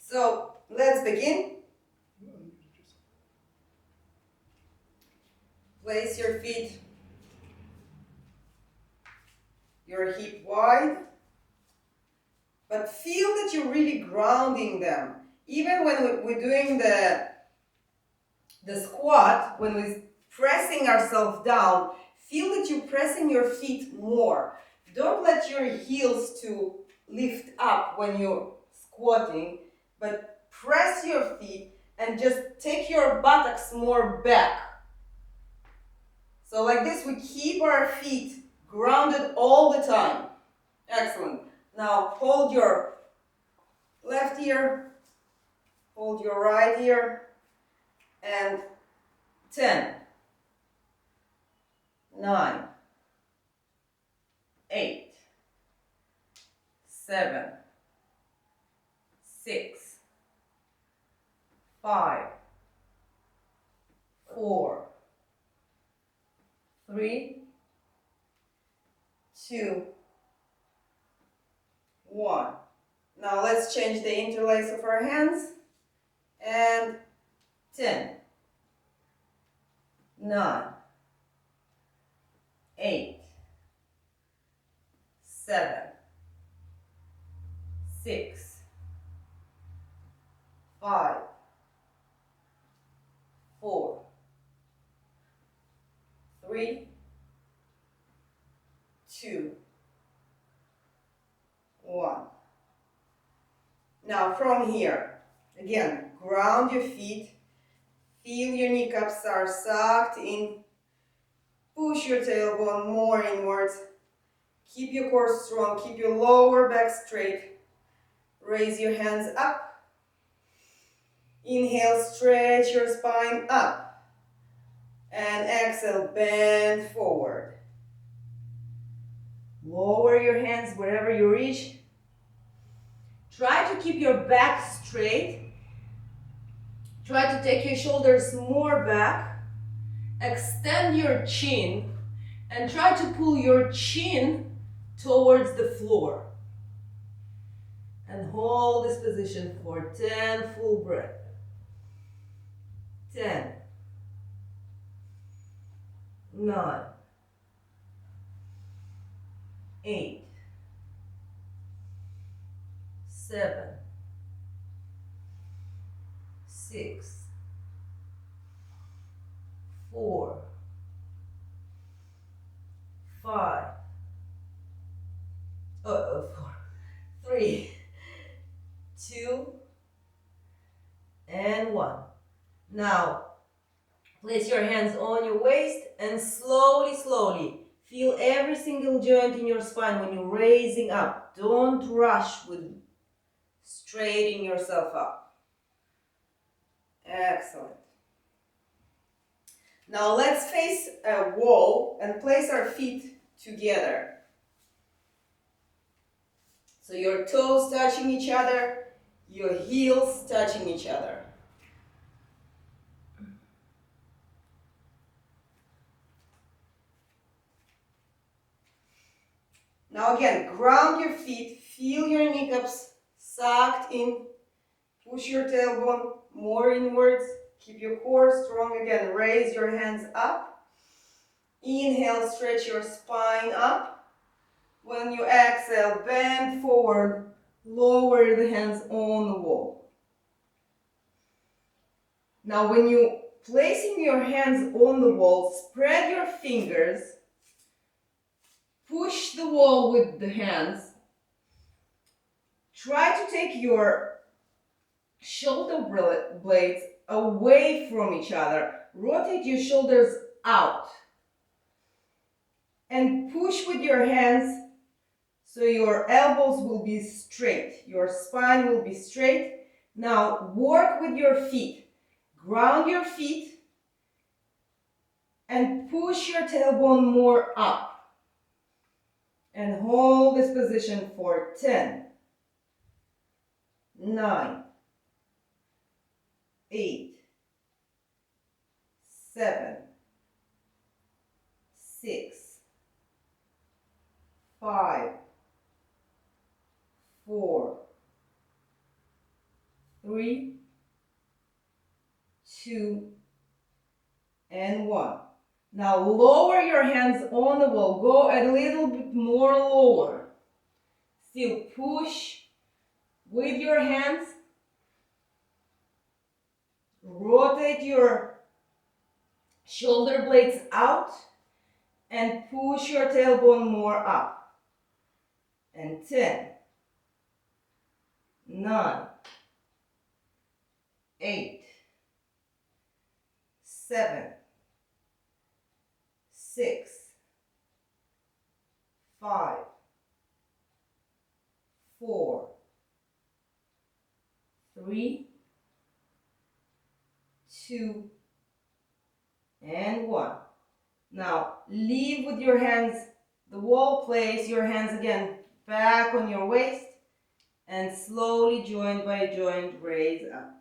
So let's begin. Place your feet, your hip wide, but feel that you're really grounding them. Even when we're doing the squat, when we're pressing ourselves down, feel that you're pressing your feet more. Don't let your heels to lift up when you're squatting, but press your feet and just take your buttocks more back. So like this, we keep our feet grounded all the time. Excellent. Now hold your left ear, hold your right ear, and 10, 9, 8, 7, 6, 5, 4, 3, 2, 1. Now let's change the interlace of our hands. And 10, 9, 8, 7, 6, 5, 4, 3, 2, 1. Now from here, again, ground your feet. Feel your kneecaps are sucked in. Push your tailbone more inwards. Keep your core strong. Keep your lower back straight. Raise your hands up. Inhale, stretch your spine up. And exhale, bend forward. Lower your hands wherever you reach. Try to keep your back straight. Try to take your shoulders more back. Extend your chin and try to pull your chin towards the floor. And hold this position for 10 full breaths. 10, 9, 8, 7, 6, 4, 5, 3, 2, and 1. Now, place your hands on your waist and slowly, slowly feel every single joint in your spine when you're raising up. Don't rush with straightening yourself up. Excellent. Now let's face a wall and place our feet together. So your toes touching each other, your heels touching each other. Now again, ground your feet, feel your kneecaps sucked in, push your tailbone more inwards, keep your core strong again, raise your hands up. Inhale, stretch your spine up. When you exhale, bend forward, lower the hands on the wall. Now when you placing your hands on the wall, spread your fingers, push the wall with the hands. Try to take your shoulder blades away from each other. Rotate your shoulders out. And push with your hands so your elbows will be straight. Your spine will be straight. Now work with your feet. Ground your feet and push your tailbone more up. And hold this position for 10, 9, 8, 7, 6, 5, 4, 3, 2, and 1. Now lower your hands on the wall. Go a little bit more lower. Still push with your hands. Rotate your shoulder blades out and push your tailbone more up. And 10, 9, 8, 7, 6, 5, 4, 3, 2, and 1. Now leave with your hands the wall. Place your hands again back on your waist and slowly, joint by joint, raise up.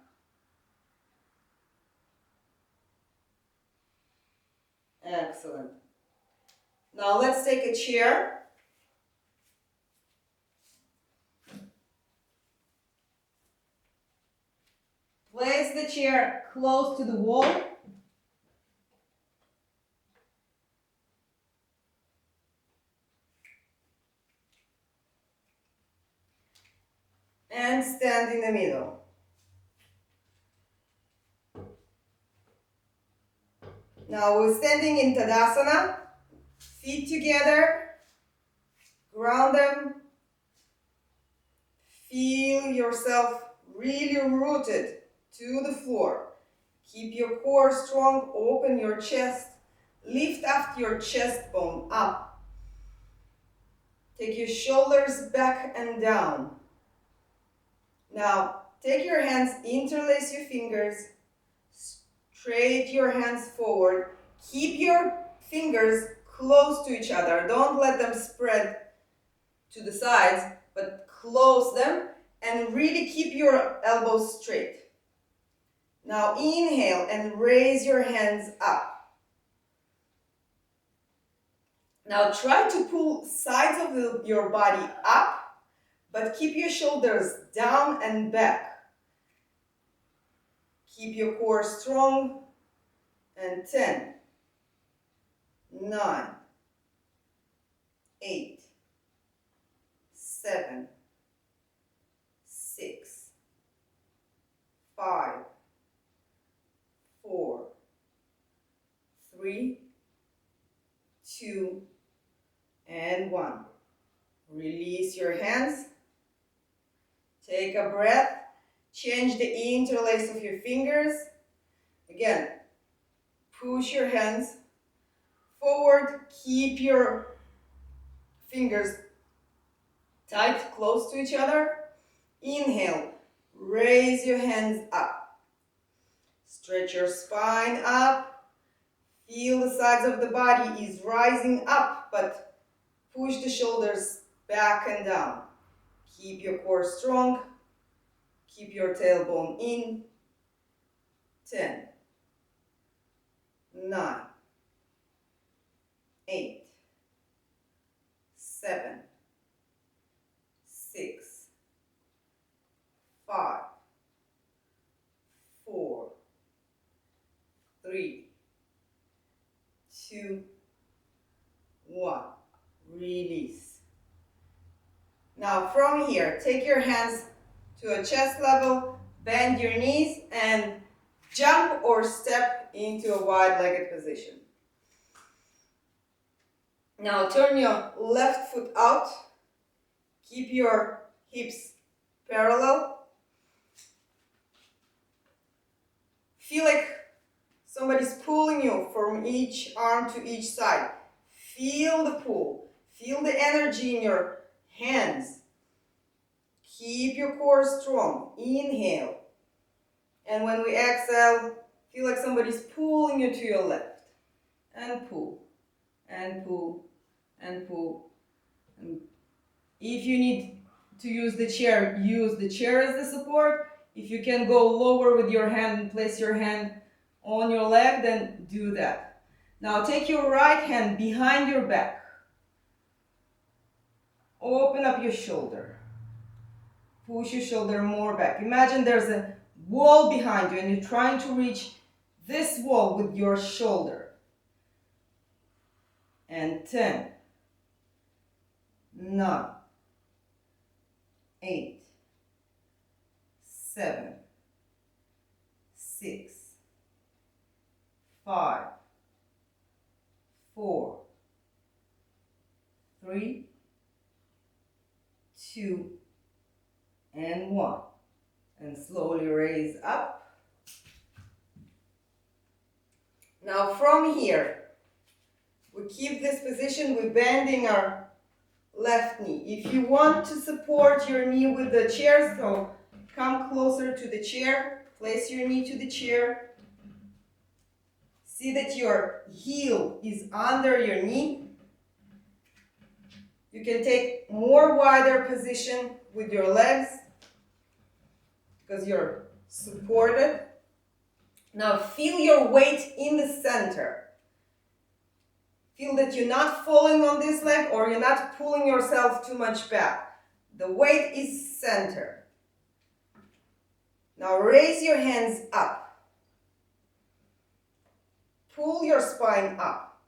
Excellent. Now let's take a chair. Place the chair close to the wall. And stand in the middle. Now we're standing in Tadasana. Feet together. Ground them. Feel yourself really rooted to the floor. Keep your core strong. Open your chest. Lift up your chest bone up. Take your shoulders back and down. Now, take your hands, interlace your fingers, straight your hands forward. Keep your fingers close to each other. Don't let them spread to the sides, but close them and really keep your elbows straight. Now, inhale and raise your hands up. Now, try to pull sides of your body up, but keep your shoulders down and back. Keep your core strong. And 10, 9, 8, 7, 6, 5, 4, 3, 2, and 1. Release your hands. Take a breath. Change the interlace of your fingers. Again, push your hands forward. Keep your fingers tight, close to each other. Inhale. Raise your hands up. Stretch your spine up. Feel the sides of the body is rising up, but push the shoulders back and down. Keep your core strong. Keep your tailbone in. 10, 9, 8, 7, 6, 5, 4, 3, 2, 1. Release. Now from here, take your hands to a chest level, bend your knees, and jump or step into a wide-legged position. Now turn your left foot out. Keep your hips parallel. Feel like somebody's pulling you from each arm to each side. Feel the pull. Feel the energy in your hands. Keep your core strong. Inhale. And when we exhale, feel like somebody's pulling you to your left. And pull. And pull. And pull. And if you need to use the chair as the support. If you can go lower with your hand and place your hand on your leg, then do that. Now take your right hand behind your back. Open up your shoulder. Push your shoulder more back. Imagine there's a wall behind you and you're trying to reach this wall with your shoulder. And 10, 9, 8, 7, 6, 5, 4, 3, 2, and 1. And slowly raise up. Now from here, we keep this position, we're bending our left knee. If you want to support your knee with the chair, so come closer to the chair, place your knee to the chair. See that your heel is under your knee. You can take more wider position with your legs because you're supported. Now feel your weight in the center. Feel that you're not falling on this leg or you're not pulling yourself too much back. The weight is center. Now raise your hands up. Pull your spine up.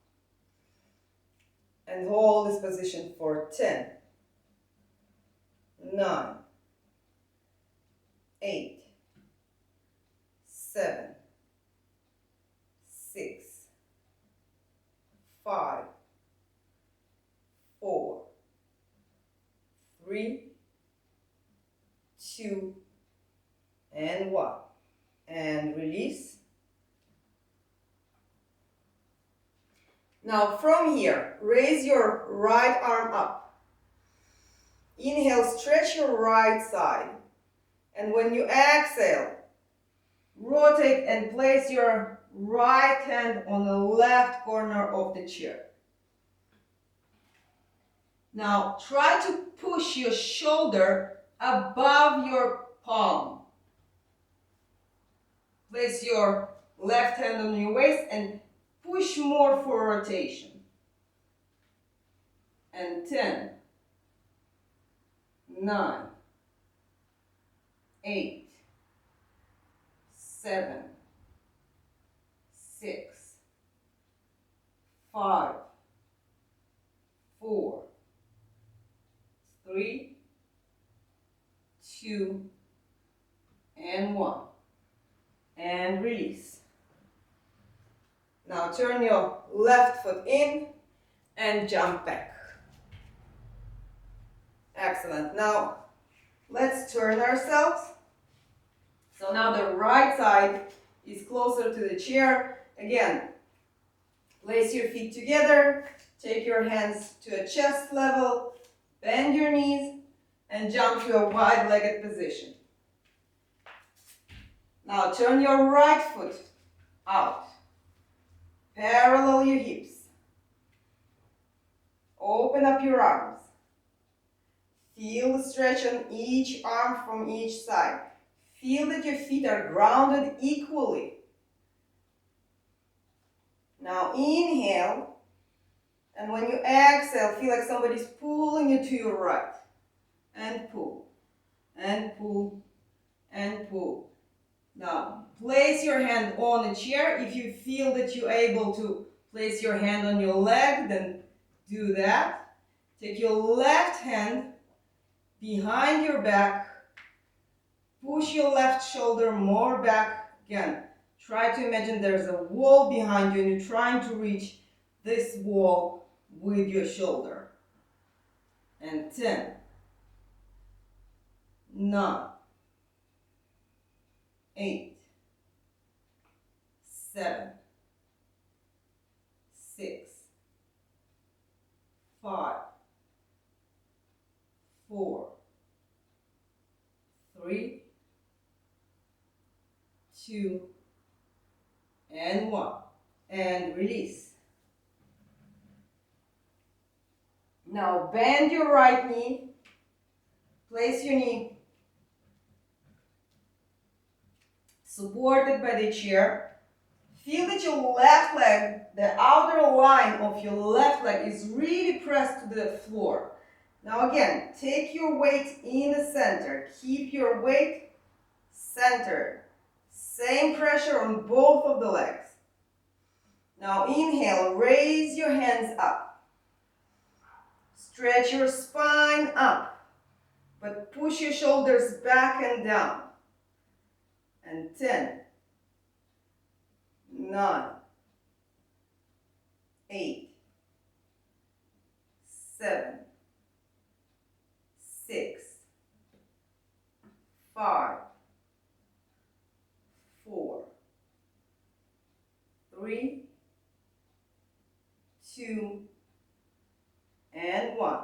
And hold this position for 10, 9, 8, 7, 6, 5, 4, 3, 2, and 1. And release. Now from here, raise your right arm up. Inhale, stretch your right side. And when you exhale, rotate and place your right hand on the left corner of the chair. Now try to push your shoulder above your palm. Place your left hand on your waist and push more for rotation. And 10, 9, 8, 7, 6, 5, 4, 3, 2, and 1. And release. Now turn your left foot in and jump back. Excellent. Now let's turn ourselves. So now the right side is closer to the chair. Again, place your feet together, take your hands to a chest level, bend your knees, and jump to a wide-legged position. Now turn your right foot out. Parallel your hips. Open up your arms. Feel the stretch on each arm from each side. Feel that your feet are grounded equally. Now inhale, and when you exhale, feel like somebody's pulling you to your right. And pull, and pull, and pull. Now, place your hand on a chair. If you feel that you're able to place your hand on your leg, then do that. Take your left hand behind your back. Push your left shoulder more back. Again, try to imagine there's a wall behind you and you're trying to reach this wall with your shoulder. And 10, 9, 8, 7, 6, 5, 4, 3, 2, and 1. And release. Now bend your right knee. Place your knee supported by the chair. Feel that your left leg, the outer line of your left leg is really pressed to the floor. Now again, take your weight in the center. Keep your weight centered. Same pressure on both of the legs. Now inhale, raise your hands up. Stretch your spine up, but push your shoulders back and down. And 10, 9, 8, 7, 6, 5, 4, 3, 2, and 1.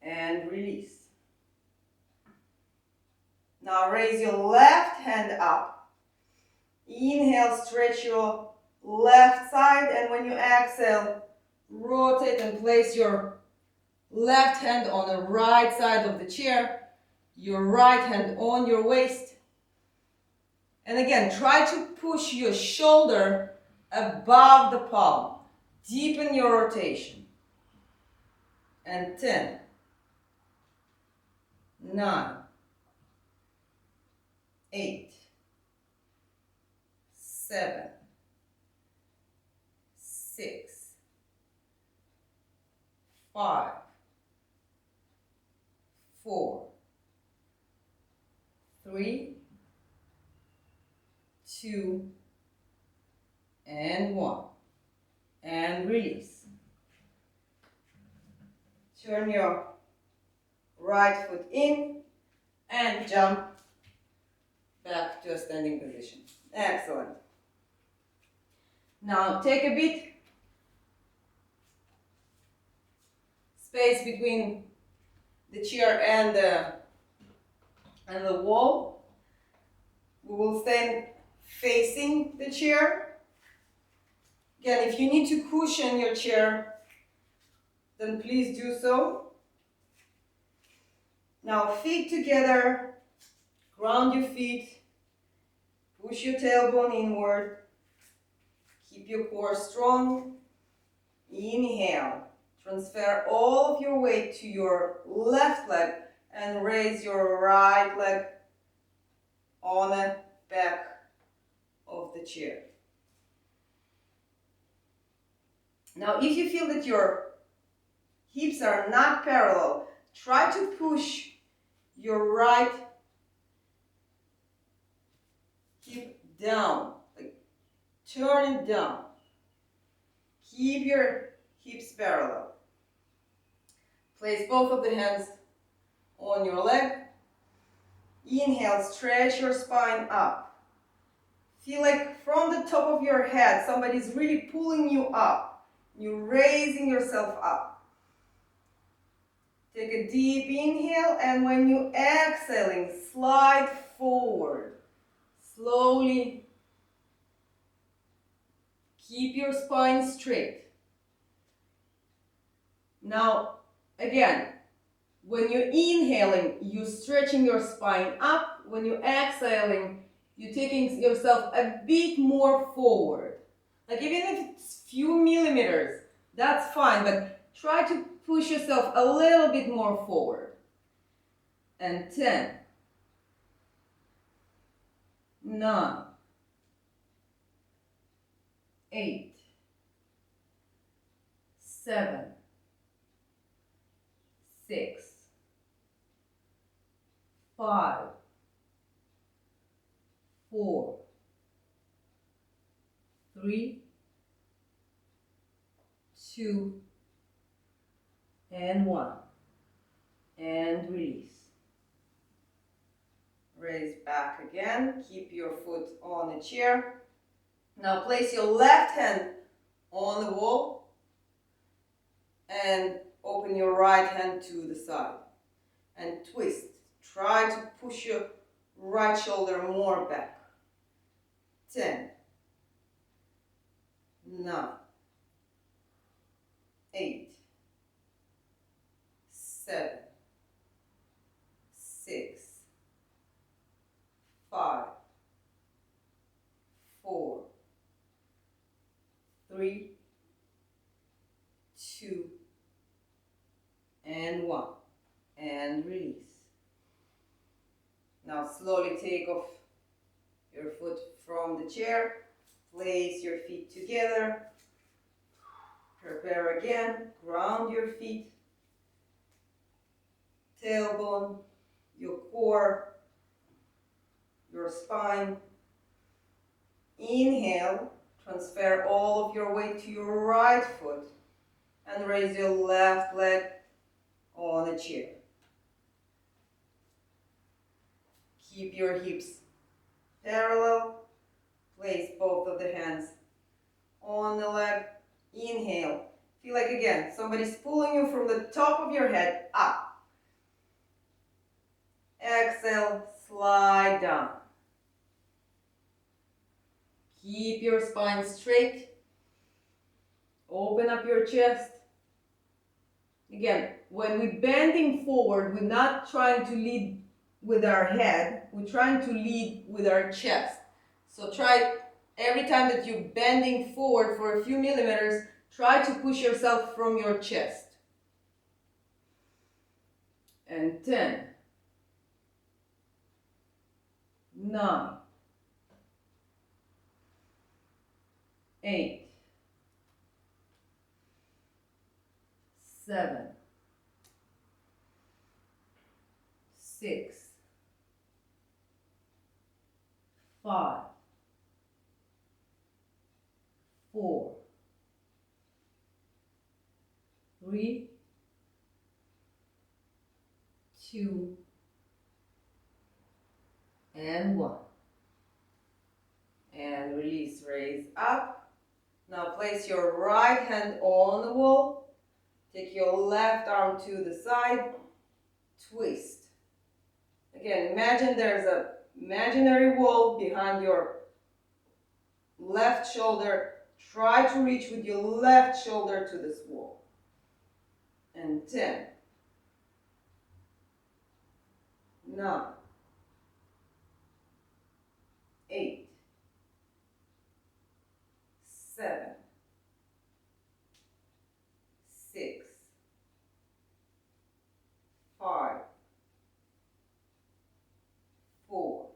And release. Now raise your left hand up. Inhale, stretch your left side, and when you exhale, rotate and place your left hand on the right side of the chair, your right hand on your waist. And again, try to push your shoulder above the palm. Deepen your rotation. And 10, 9, 8, 7, 6, 5, 4, 3, 2, and 1. And release. Turn your right foot in and jump back to a standing position. Excellent. Now take a bit space between the chair and the wall. We will stand facing the chair. Again, if you need to cushion your chair, then please do so. Now feet together, ground your feet, push your tailbone inward, keep your core strong. Inhale, transfer all of your weight to your left leg and raise your right leg on the back of the chair. Now if you feel that your hips are not parallel, try to push your right hip down, like turn it down. Keep your hips parallel. Place both of the hands on your leg. Inhale, stretch your spine up. Feel like from the top of your head, somebody's really pulling you up. You're raising yourself up. Take a deep inhale, and when you're exhaling, slide forward. Slowly keep your spine straight. Now, again, when you're inhaling, you're stretching your spine up. When you're exhaling, you're taking yourself a bit more forward. Like even if it's few millimeters, that's fine, but try to push yourself a little bit more forward. And 10, 9, 8, 7, 6, 5, 4, 3, 2, and 1. And release. Raise back again. Keep your foot on the chair. Now place your left hand on the wall and open your right hand to the side. And twist. Try to push your right shoulder more back. 10, 9, 8, 7, 6, 5, 4, 3, 2, and 1. And release. Now slowly take off your foot from the chair. Place your feet together. Prepare again. Ground your feet. Tailbone, your core, your spine. Inhale. Transfer all of your weight to your right foot. And raise your left leg on a chair. Keep your hips parallel. Place both of the hands on the leg. Inhale. Feel like again, somebody's pulling you from the top of your head up. Exhale, slide down. Keep your spine straight. Open up your chest. Again, when we're bending forward, we're not trying to lead with our head. We're trying to lead with our chest. So try every time that you're bending forward for a few millimeters, try to push yourself from your chest. And 10, 9, 8, 7, 6, 5, 4, 3, 2, and 1. And release, raise up. Now place your right hand on the wall. Take your left arm to the side. Twist. Again, imagine there's an imaginary wall behind your left shoulder. Try to reach with your left shoulder to this wall. And 10, 9, 8, 7, 6, 5, 4,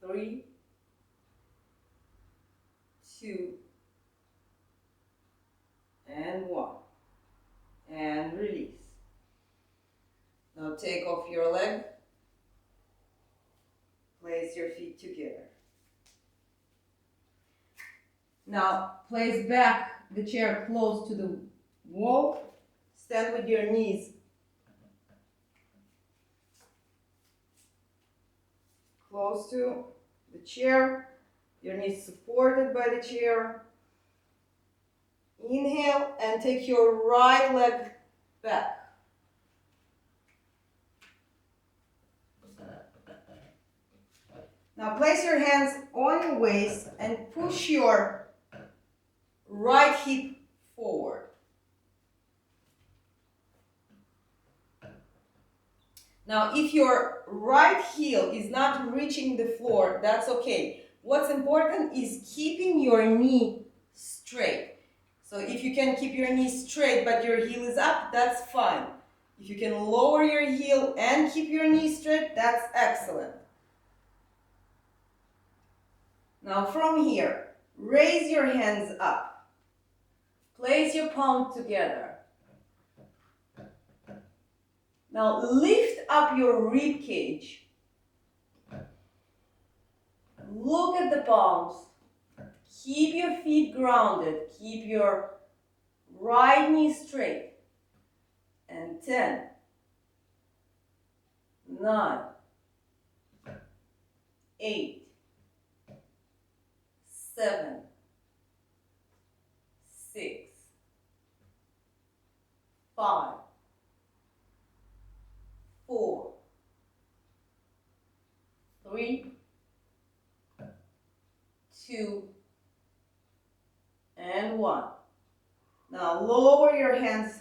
3, 2, and 1. And release. Now take off your leg. Place your feet together. Now place back the chair close to the wall. Stand with your knees close to the chair. Your knees supported by the chair. Inhale and take your right leg back. Now place your hands on your waist and push your right hip forward. Now if your right heel is not reaching the floor, that's okay. What's important is keeping your knee straight. So if you can keep your knee straight but your heel is up, that's fine. If you can lower your heel and keep your knee straight, that's excellent. Now from here, raise your hands up. Place your palms together. Now lift up your rib cage. Look at the palms. Keep your feet grounded. Keep your right knee straight. And 10, 9, 8, 7, 6, 5, 4, 3, 2, and 1. Now lower your hands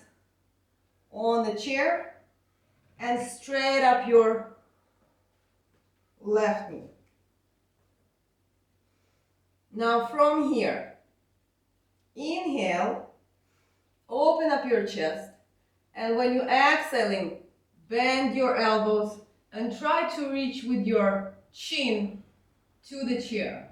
on the chair and straight up your left knee. Now from here, inhale, open up your chest, and when you're exhaling, bend your elbows and try to reach with your chin to the chair.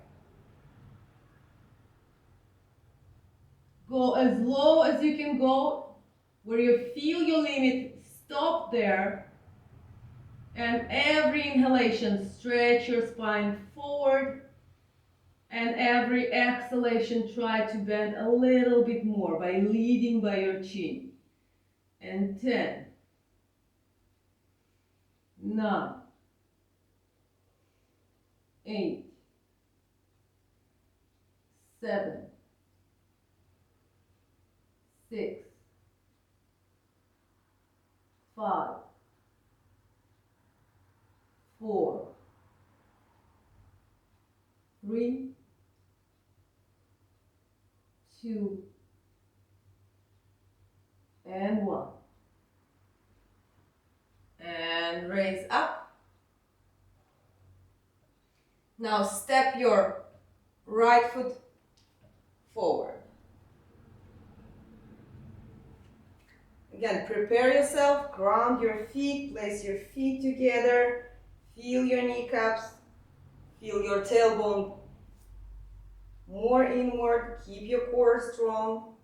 Go as low as you can go. Where you feel your limit, stop there. And every inhalation, stretch your spine forward. And every exhalation, try to bend a little bit more by leading by your chin. And 10, 9, 8, 7, 6, 5, 4, 3, 2, and 1. And raise up. Now step your right foot forward. Again, prepare yourself, ground your feet, place your feet together, feel your kneecaps, feel your tailbone more inward, keep your core strong.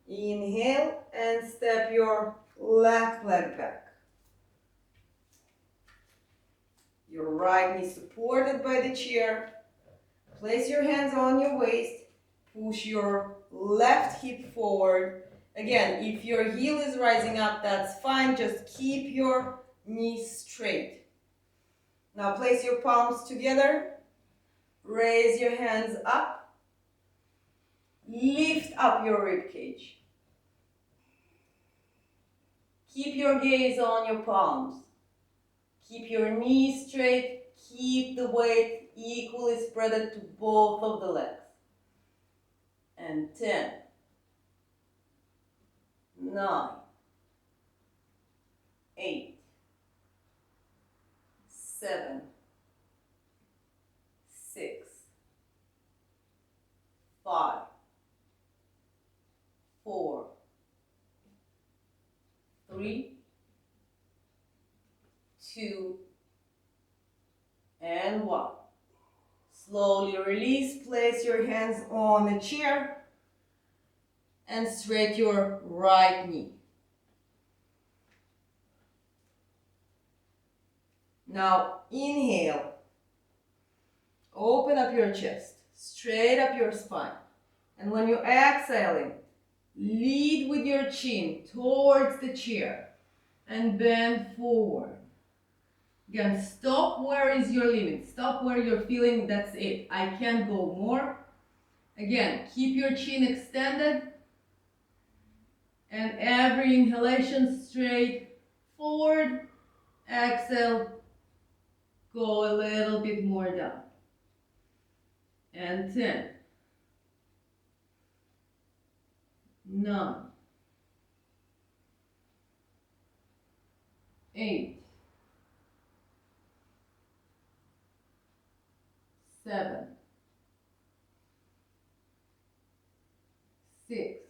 Inhale and step your left leg back. Your right knee supported by the chair. Place your hands on your waist, push your left hip forward. Again, if your heel is rising up, that's fine. Just keep your knees straight. Now place your palms together. Raise your hands up. Lift up your rib cage. Keep your gaze on your palms. Keep your knees straight. Keep the weight equally spread to both of the legs. And 10, 9, 8, 7, 6, 5, 4, 3, 2, and 1. Slowly release, place your hands on the chair and straighten your right knee. Now inhale, open up your chest, straight up your spine. And when you're exhaling, lead with your chin towards the chair and bend forward. Again, stop where is your limit. Stop where you're feeling that's it. I can't go more. Again, keep your chin extended. And every inhalation straight forward. Exhale. Go a little bit more down. And 10, 9, 8, 7, 6,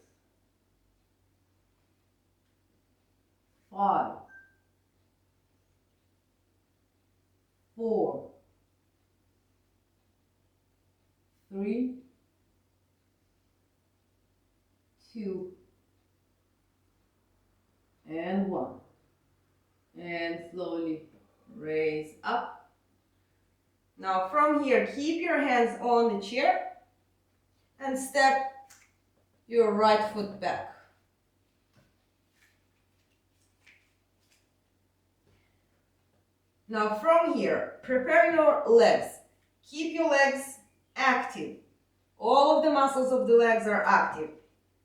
5, 4, 3, 2, and 1. And slowly raise up. Now from here, keep your hands on the chair and step your right foot back. Now from here, prepare your legs. Keep your legs active. All of the muscles of the legs are active.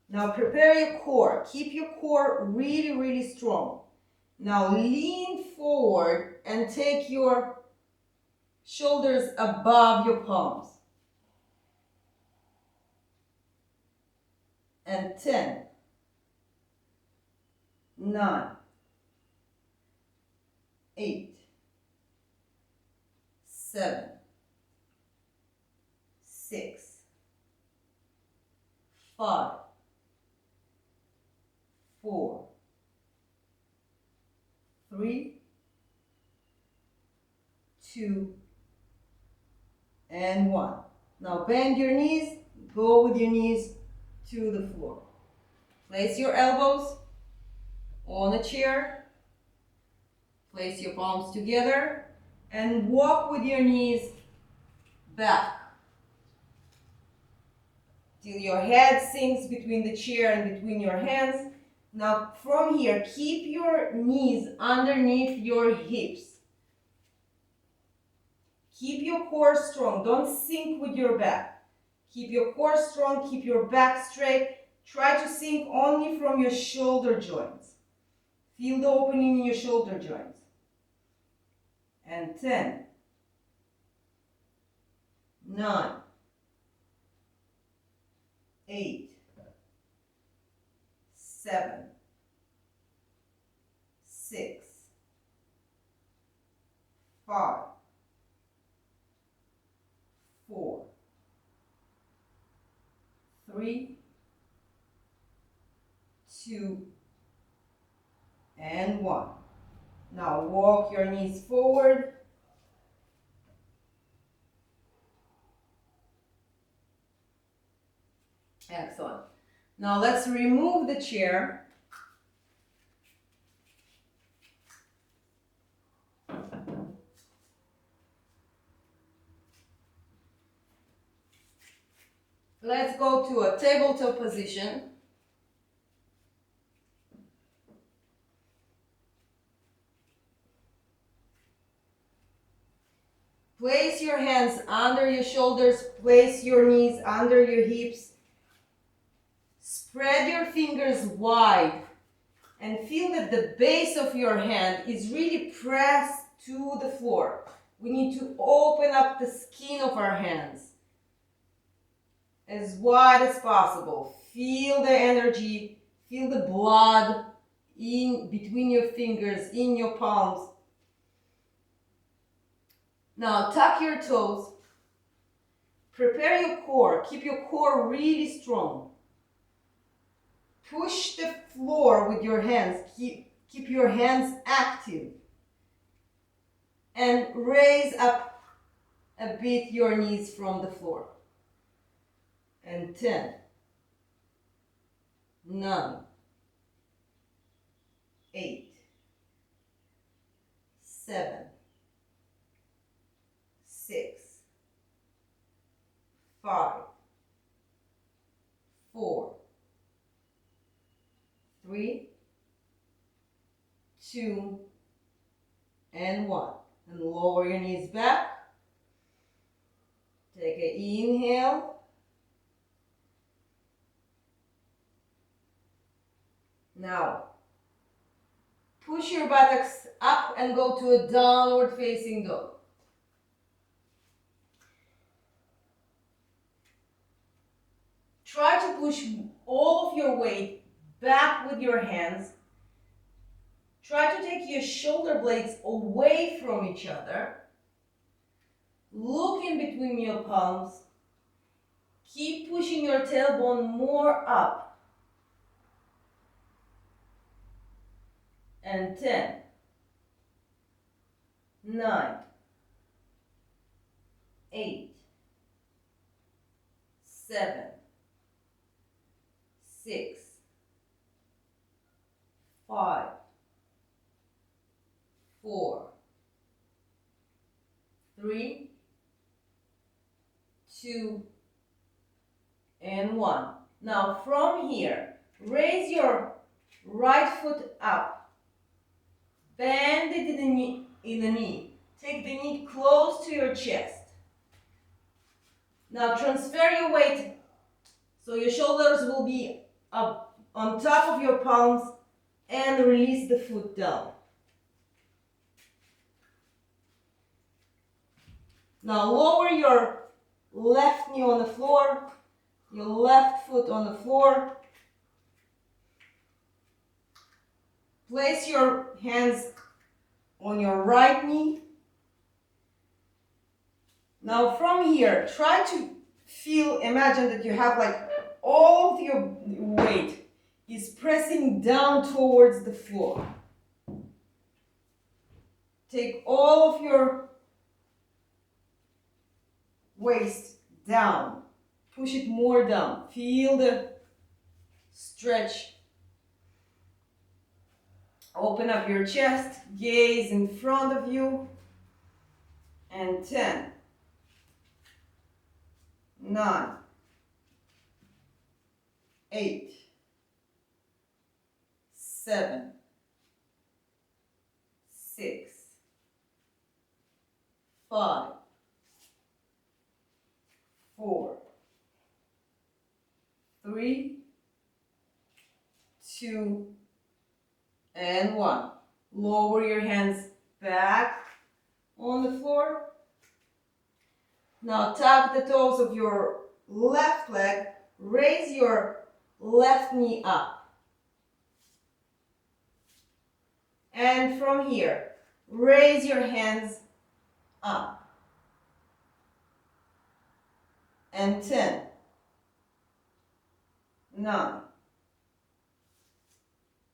Now prepare your core. Keep your core really, really strong. Now lean forward and take your shoulders above your palms. And 10, 9, 8, 7, 6, 5, 4, 3, 2, and 1. Now bend your knees, go with your knees to the floor. Place your elbows on a chair. Place your palms together and walk with your knees back till your head sinks between the chair and between your hands. Now from here, keep your knees underneath your hips. Keep your core strong. Don't sink with your back. Keep your core strong. Keep your back straight. Try to sink only from your shoulder joints. Feel the opening in your shoulder joints. And 10, 9, 8, 7, 6, 5, 4, 3, 2, and 1. Now walk your knees forward. Excellent. Now let's remove the chair. Let's go to a tabletop position. Place your hands under your shoulders, place your knees under your hips. Spread your fingers wide and feel that the base of your hand is really pressed to the floor. We need to open up the skin of our hands as wide as possible. Feel the energy, feel the blood in between your fingers, in your palms. Now tuck your toes. Prepare your core. Keep your core really strong. Push the floor with your hands. Keep your hands active. And raise up a bit your knees from the floor. And 10, 9, 8, 7, 6, 5, 4, 3, 2, and 1. And lower your knees back. Take an inhale. Now, push your buttocks up and go to a downward facing dog. Try to push all of your weight back with your hands. Try to take your shoulder blades away from each other. Look in between your palms. Keep pushing your tailbone more up. And 10, 9, 8, 7, 6, 5, 4, 3, 2, and 1. Now from here, raise your right foot up. Bend it in the knee. Take the knee close to your chest. Now transfer your weight so your shoulders will be up on top of your palms and release the foot down. Now lower your left knee on the floor, your left foot on the floor. Place your hands on your right knee. Now from here, try to imagine that you have like all of your weight is pressing down towards the floor. Take all of your waist down. Push it more down. Feel the stretch. Open up your chest, gaze in front of you. And 10, 9, 8, 7, 6, 5, 4, 3, 2, and 1. Lower your hands back on the floor. Now tap the toes of your left leg. Raise your left knee up. And from here, raise your hands up. And 10, 9,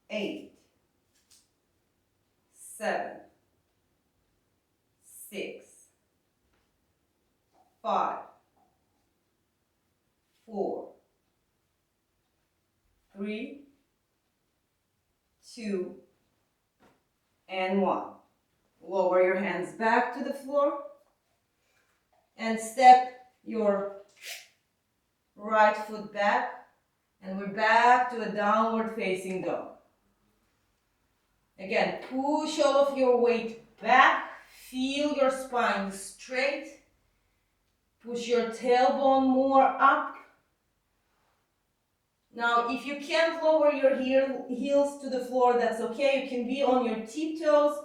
8, 7, 6, 5, 4, 3, 2, and 1. Lower your hands back to the floor and step your right foot back, and we're back to a downward facing dog. Again, push all of your weight back, feel your spine straight, push your tailbone more up. Now, if you can't lower your heels to the floor, that's okay. You can be on your tiptoes.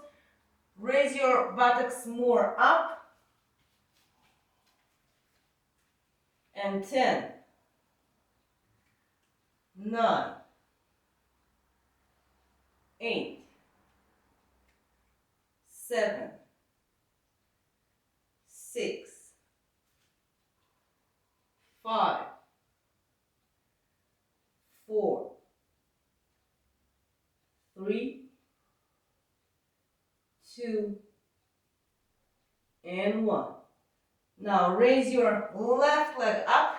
Raise your buttocks more up. And 10, 9, 8, 7, 6, 5, 4, 3, 2, and 1. Now raise your left leg up,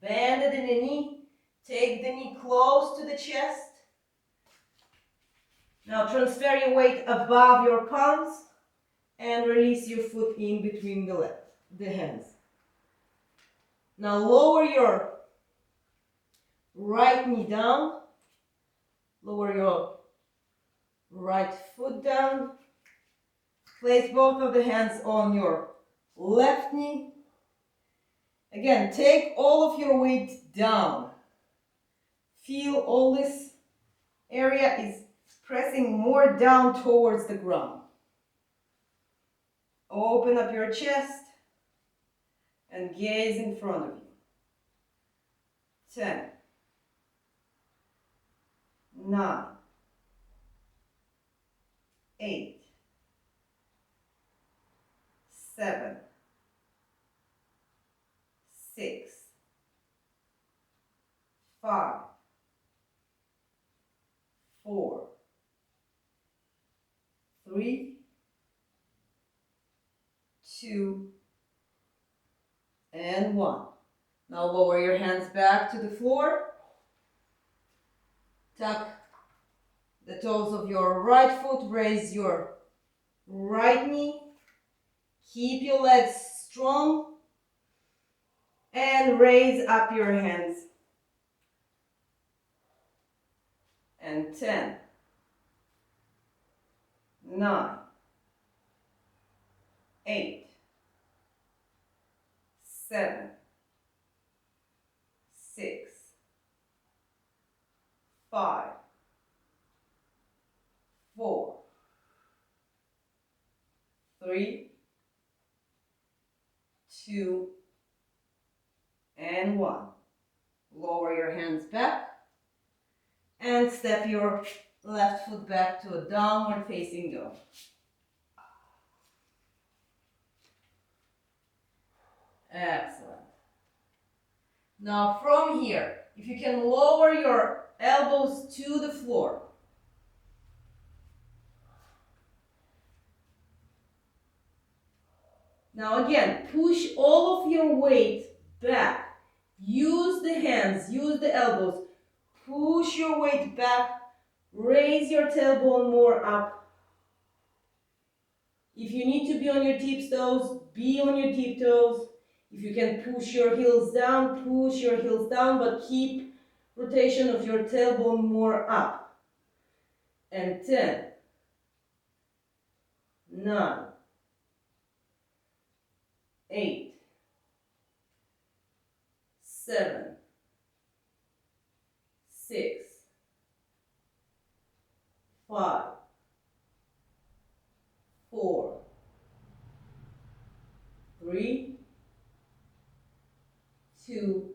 bend it in the knee, take the knee close to the chest. Now transfer your weight above your palms and release your foot in between the hands. Now lower your right knee down, lower your right foot down, place both of the hands on your left knee. Again, take all of your weight down. Feel all this area is pressing more down towards the ground. Open up your chest and gaze in front of you. 10, 9, 8, 7, 6, 5, 4, 3, 2, and 1. Now lower your hands back to the floor. Tuck the toes of your right foot. Raise your right knee. Keep your legs strong. And raise up your hands. And 10, 9, 8, 7, 6, 5, 4, 3, 2, and 1. Lower your hands back and step your left foot back to a downward facing dog. Excellent. Now from here, if you can lower your elbows to the floor. Now again, push all of your weight back. Use the hands, use the elbows. Push your weight back. Raise your tailbone more up. If you need to be on your tiptoes, be on your tiptoes. If you can push your heels down, push your heels down, but keep rotation of your tailbone more up. And 10, 9, 8, 7, 6, 5, 4, 3, 2,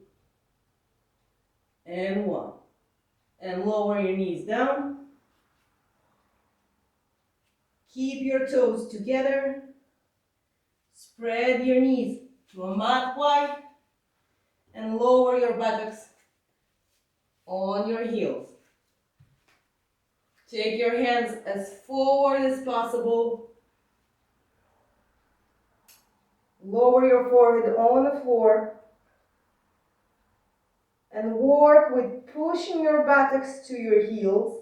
and 1. And lower your knees down. Keep your toes together. Spread your knees to a mat wide and lower your buttocks on your heels. Take your hands as forward as possible. Lower your forehead on the floor and work with pushing your buttocks to your heels.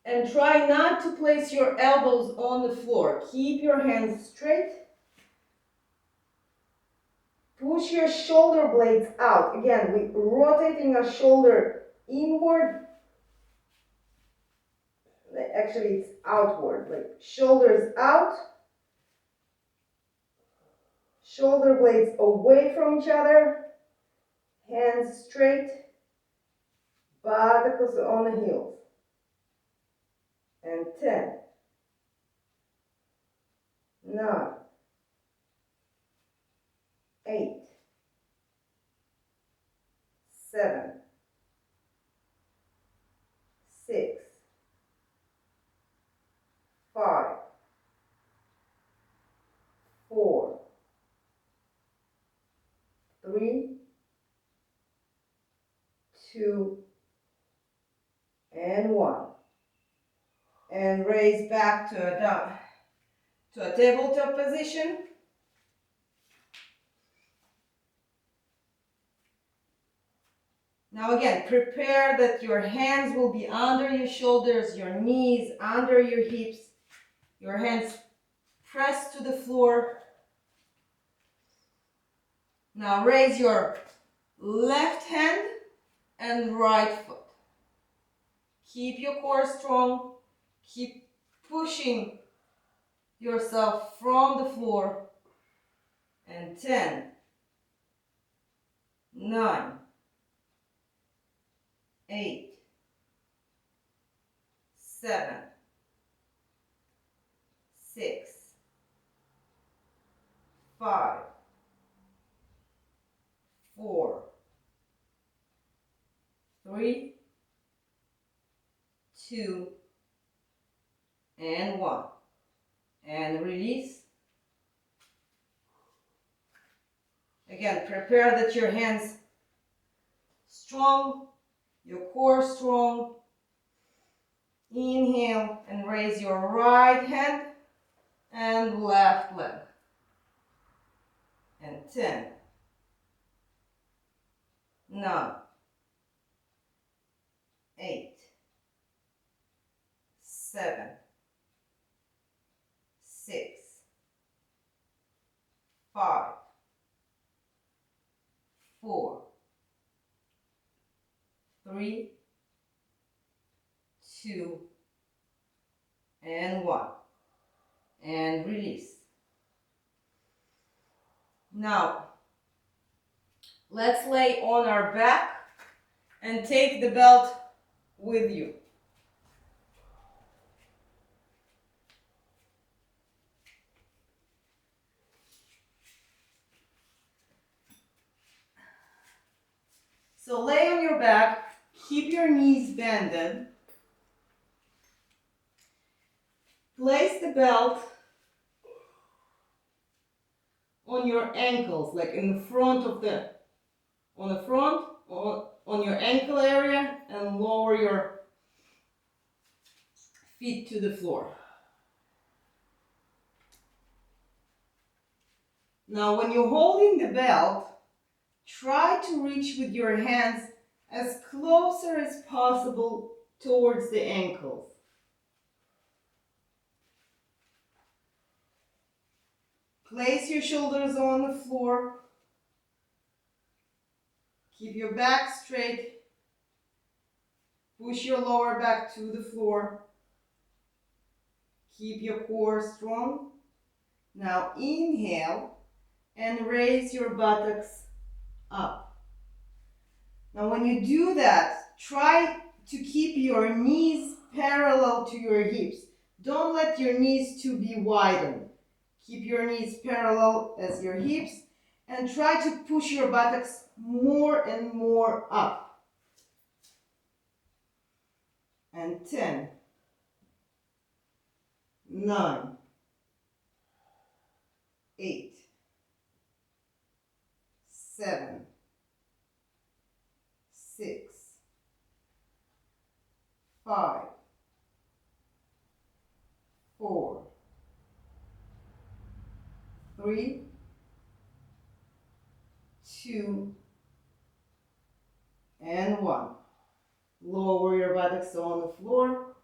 And try not to place your elbows on the floor. Keep your hands straight. Push your shoulder blades out. Again, we're rotating our shoulder inward. Actually, it's outward. Like shoulders out. Shoulder blades away from each other. Hands straight. Buttocks on the heels. And 10, 9, 8, 7, 6, 5, 4, 3, 2, and 1. And raise back to a tabletop position. Now again, prepare that your hands will be under your shoulders, your knees under your hips, your hands pressed to the floor. Now raise your left hand and right foot. Keep your core strong. Keep pushing yourself from the floor. And 10, 9, 8, 7, 6, 5, 4, 3, 2, and 1. And release. Again, prepare that your hands strong, your core strong. Inhale and raise your right hand and left leg. And 10, 9, 8, 7, 6, 5, 4, 3, 2, and 1. And release. Now, let's lay on our back and take the belt with you. So lay on your back, keep your knees bended. Place the belt on your ankles, like in the front of on your ankle area, and lower your feet to the floor. Now when you're holding the belt, try to reach with your hands as closer as possible towards the ankles. Place your shoulders on the floor. Keep your back straight. Push your lower back to the floor. Keep your core strong. Now inhale and raise your buttocks up. Now when you do that, try to keep your knees parallel to your hips. Don't let your knees to be widened. Keep your knees parallel as your hips and try to push your buttocks more and more up. And 10, 9, 8, 7, 6, 5, 4, 3, 2, and 1. Lower your buttocks on the floor.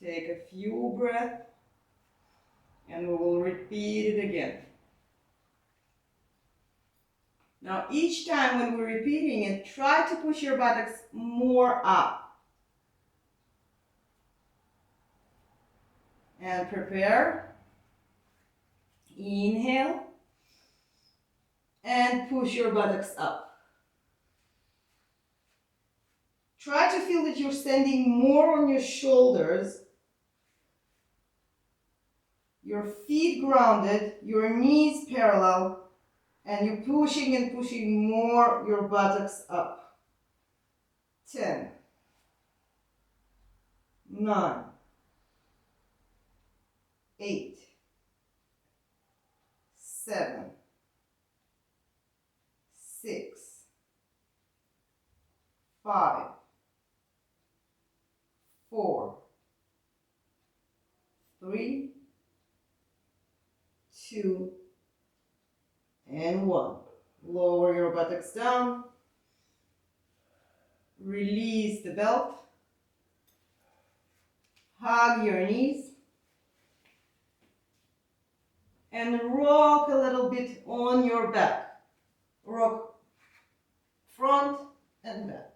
Take a few breaths and we will repeat it again. Now each time when we're repeating it, try to push your buttocks more up. And prepare. Inhale. And push your buttocks up. Try to feel that you're standing more on your shoulders, your feet grounded, your knees parallel, and you're pushing and pushing more your buttocks up. 10, 9, 8, 7, 6, 5, 4, 3, 2, and 1. Lower your buttocks down. Release the belt. Hug your knees. And rock a little bit on your back. Rock front and back.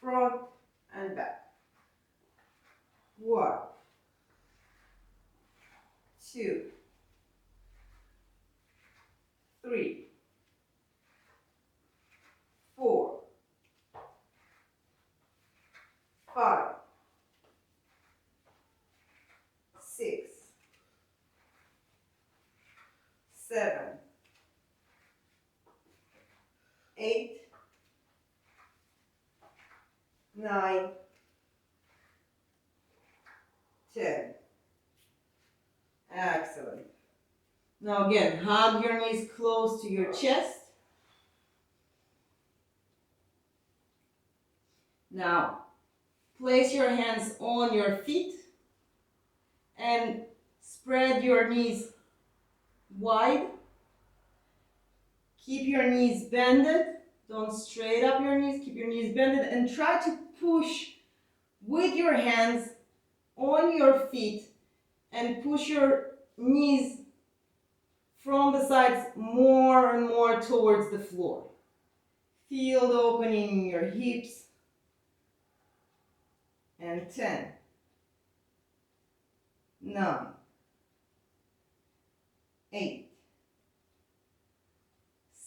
Front and back. 1, 2, 3, 4, 5, 6, 7, 8, 9, 10. Excellent. Now again, hug your knees close to your chest. Now, place your hands on your feet and spread your knees wide. Keep your knees bended. Don't straight up your knees. Keep your knees bended and try to push with your hands on your feet and push your knees from the sides more and more towards the floor. Feel the opening in your hips. And 10, 9, 8,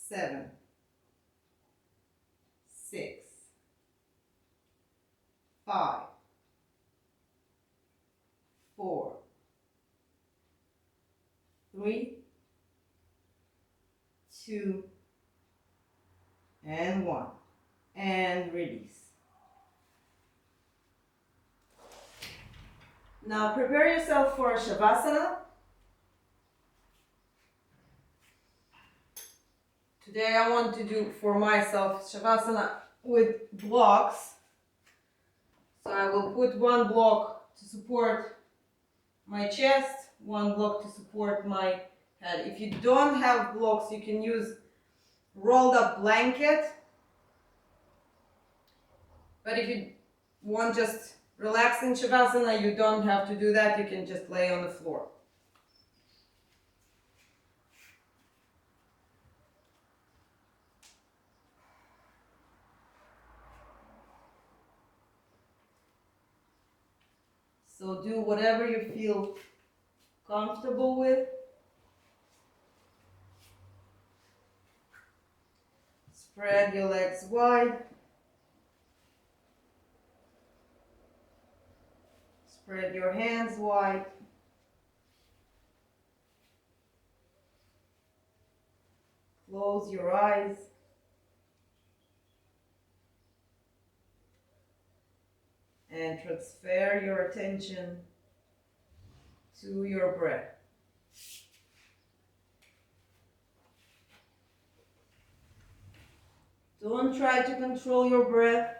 7, 6, 5, 4, 3, 2, and 1. And release. Now prepare yourself for Shavasana. Today I want to do for myself Shavasana with blocks. So I will put one block to support my chest, one block to support my head. If you don't have blocks, you can use rolled up blanket. But if you want just relaxing Shavasana, you don't have to do that. You can just lay on the floor. So do whatever you feel comfortable with. Spread your legs wide. Spread your hands wide. Close your eyes. And transfer your attention to your breath. Don't try to control your breath.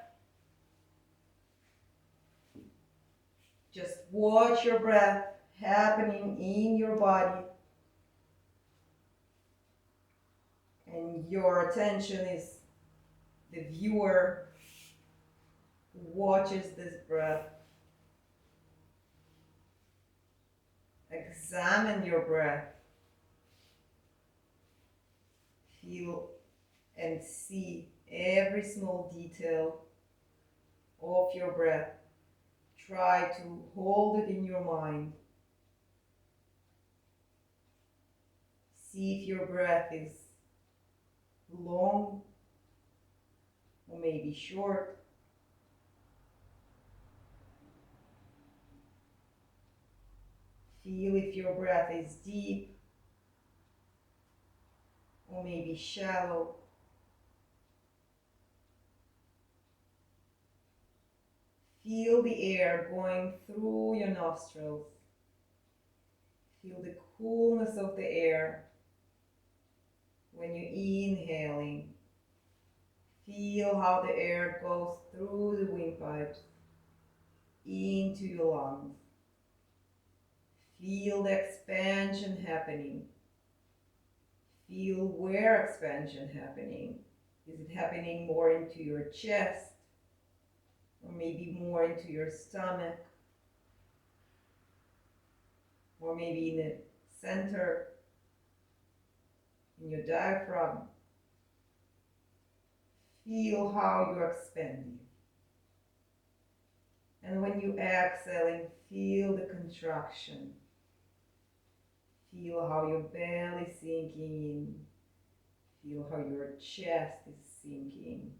Just watch your breath happening in your body. And your attention is the viewer who watches this breath. Examine your breath. Feel and see every small detail of your breath. Try to hold it in your mind. See if your breath is long or maybe short. Feel if your breath is deep or maybe shallow. Feel the air going through your nostrils. Feel the coolness of the air when you're inhaling. Feel how the air goes through the windpipes into your lungs. Feel the expansion happening. Feel where expansion happening. Is it happening more into your chest? Or maybe more into your stomach? Or maybe in the center, in your diaphragm? Feel how you're expanding. And when you exhaling, feel the contraction. Feel how your belly is sinking in. Feel how your chest is sinking.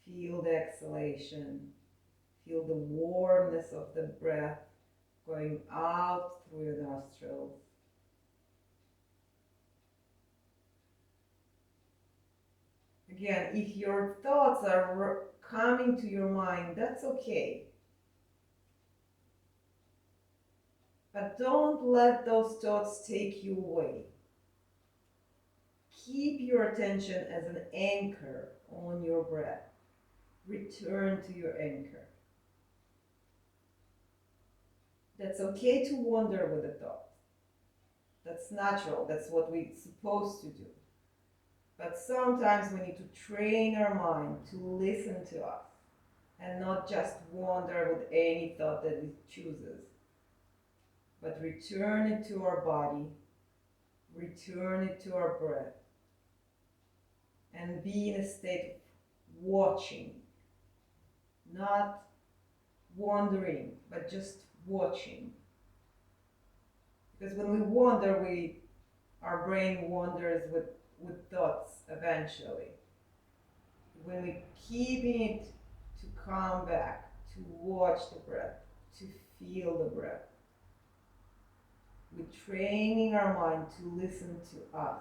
Feel the exhalation. Feel the warmness of the breath going out through your nostrils. Again, if your thoughts are coming to your mind, that's okay. But don't let those thoughts take you away. Keep your attention as an anchor on your breath. Return to your anchor. That's okay to wander with the thoughts. That's natural. That's what we're supposed to do. But sometimes we need to train our mind to listen to us and not just wander with any thought that it chooses, but return it to our body, return it to our breath, and be in a state of watching, not wandering, but just watching. Because when we wander, our brain wanders with thoughts eventually. When we keeping it to come back, to watch the breath, to feel the breath, we're training our mind to listen to us.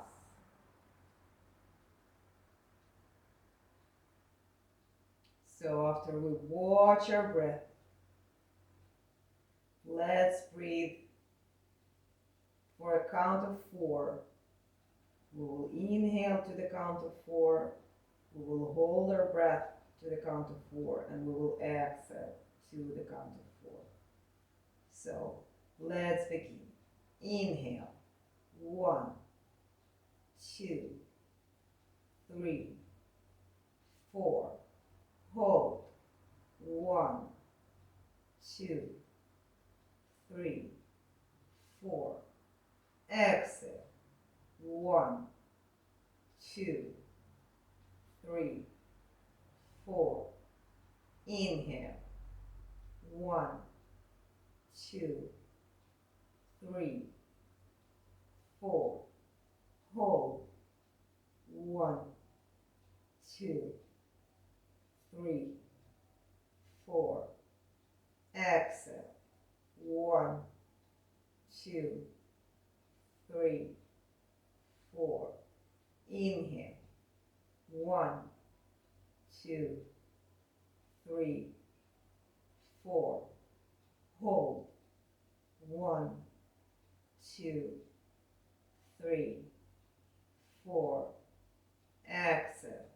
So after we watch our breath, let's breathe for a count of 4. We will inhale to the count of 4. We will hold our breath to the count of 4, and we will exhale to the count of 4. So let's begin. Inhale. 1, 2, 3, 4. Hold. 1, 2, 3, 4. Exhale. 1, 2, 3, 4. Inhale. 1, 2, 3, 4. Hold. 1, 2, 3, 4. Exhale. 1, 2, 3, 4. Inhale. 1, 2, 3, 4. Hold. 1, 2, 3, 4. Exhale.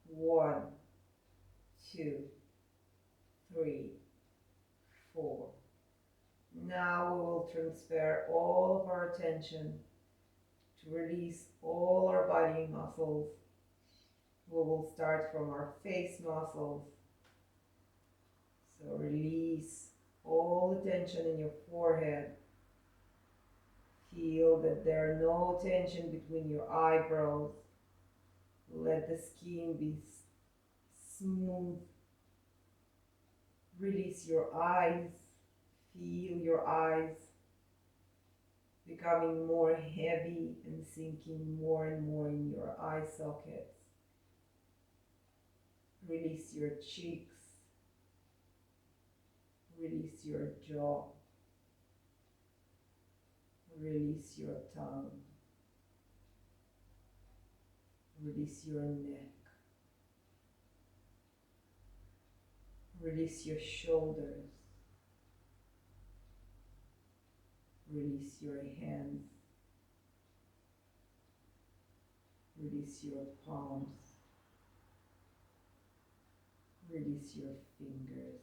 1, 2, 3, 4. Now we will transfer all of our attention to release all our body muscles. We will start from our face muscles. So release all the tension in your forehead. Feel that there are no tension between your eyebrows. Let the skin be smooth. Release your eyes. Feel your eyes becoming more heavy and sinking more and more in your eye sockets. Release your cheeks. Release your jaw. Release your tongue. Release your neck. Release your shoulders. Release your hands. Release your palms. Release your fingers.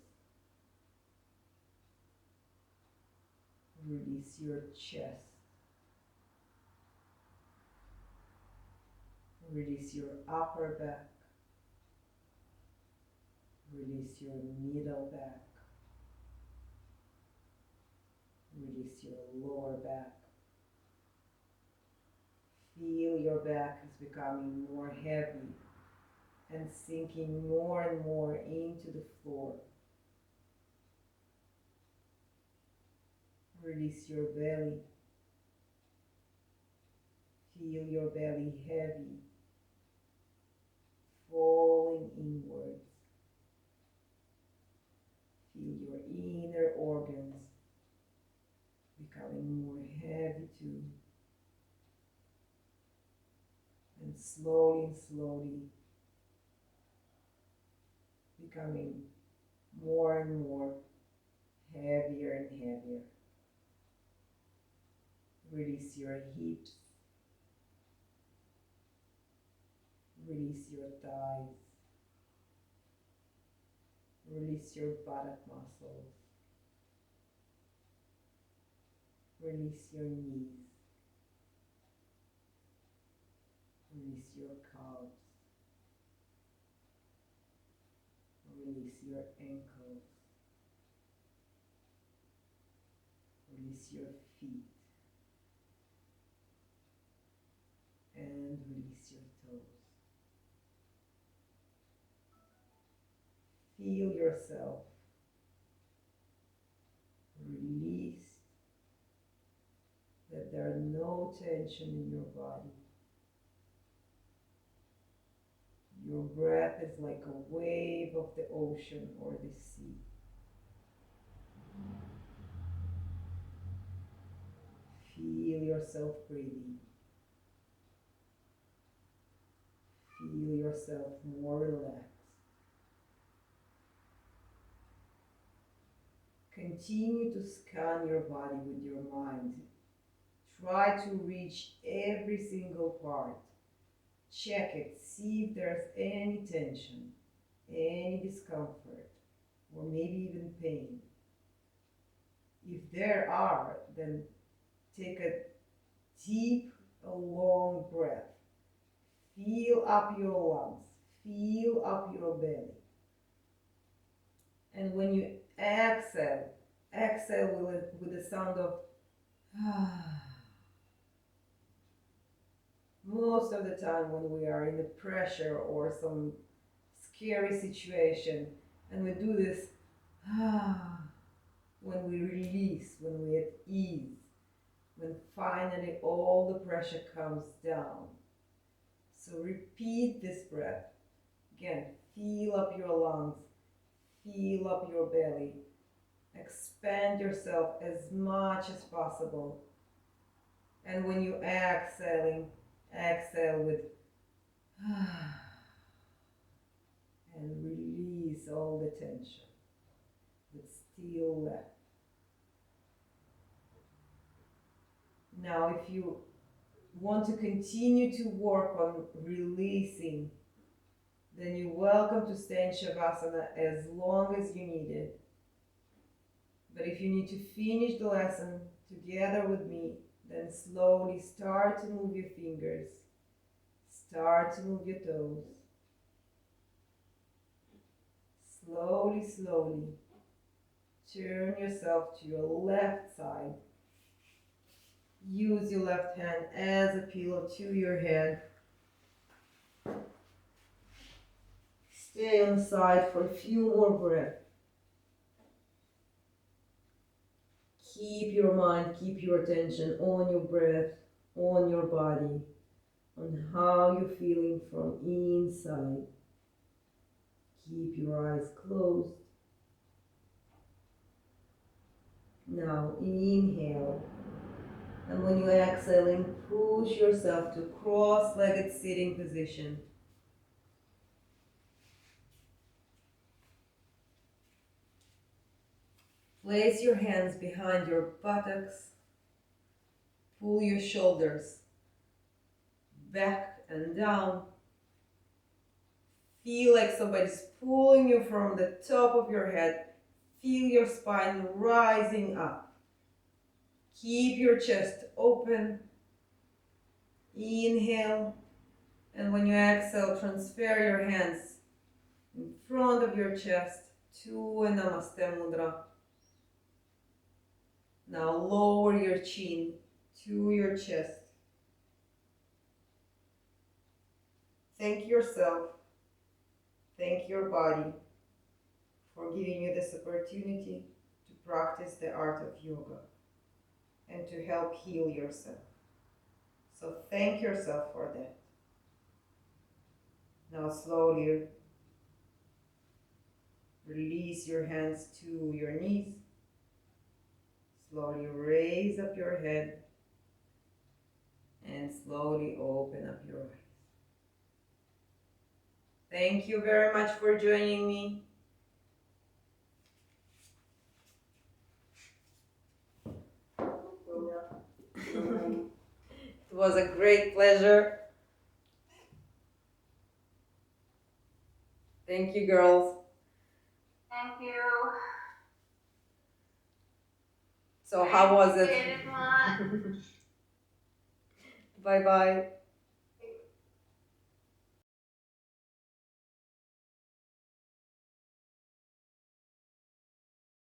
Release your chest. Release your upper back. Release your middle back. Release your lower back. Feel your back is becoming more heavy and sinking more and more into the floor. Release your belly. Feel your belly heavy, falling inwards. Feel your inner organs becoming more heavy too. And slowly becoming more and more heavier and heavier. Release your hips. Release your thighs. Release your buttock muscles. Release your knees. Release your calves. Release your ankles. Release your feet. And release your toes. Feel yourself released, that there are no tension in your body. Your breath is like a wave of the ocean or the sea. Feel yourself breathing. Feel yourself more relaxed. Continue to scan your body with your mind. Try to reach every single part. Check it, see if there's any tension, any discomfort, or maybe even pain. If there are, then take a deep, long breath. Fill up your lungs. Fill up your belly. And when you exhale, exhale with the sound of most of the time when we are in the pressure or some scary situation, and we do this when we release, when we at ease, when finally all the pressure comes down. So repeat this breath. Again, fill up your lungs, fill up your belly, expand yourself as much as possible. And when you exhaling, exhale with and release all the tension that's still left. Now, if you want to continue to work on releasing, then you're welcome to stay in Shavasana as long as you need it. But if you need to finish the lesson together with me, then slowly start to move your fingers, start to move your toes. Slowly, slowly, turn yourself to your left side. Use your left hand as a pillow to your head. Stay on the side for a few more breaths. Keep your mind, keep your attention on your breath, on your body, on how you're feeling from inside. Keep your eyes closed. Now inhale. And when you're exhaling, push yourself to cross-legged sitting position. Place your hands behind your buttocks. Pull your shoulders back and down. Feel like somebody's pulling you from the top of your head. Feel your spine rising up. Keep your chest open. Inhale. And when you exhale, transfer your hands in front of your chest to a Namaste Mudra. Now lower your chin to your chest. Thank yourself, thank your body for giving you this opportunity to practice the art of yoga and to help heal yourself. So thank yourself for that. Now slowly release your hands to your knees. Slowly raise up your head and slowly open up your eyes. Thank you very much for joining me. It was a great pleasure. Thank you, girls. Thank you. So how was it? Thank you very much. Bye-bye.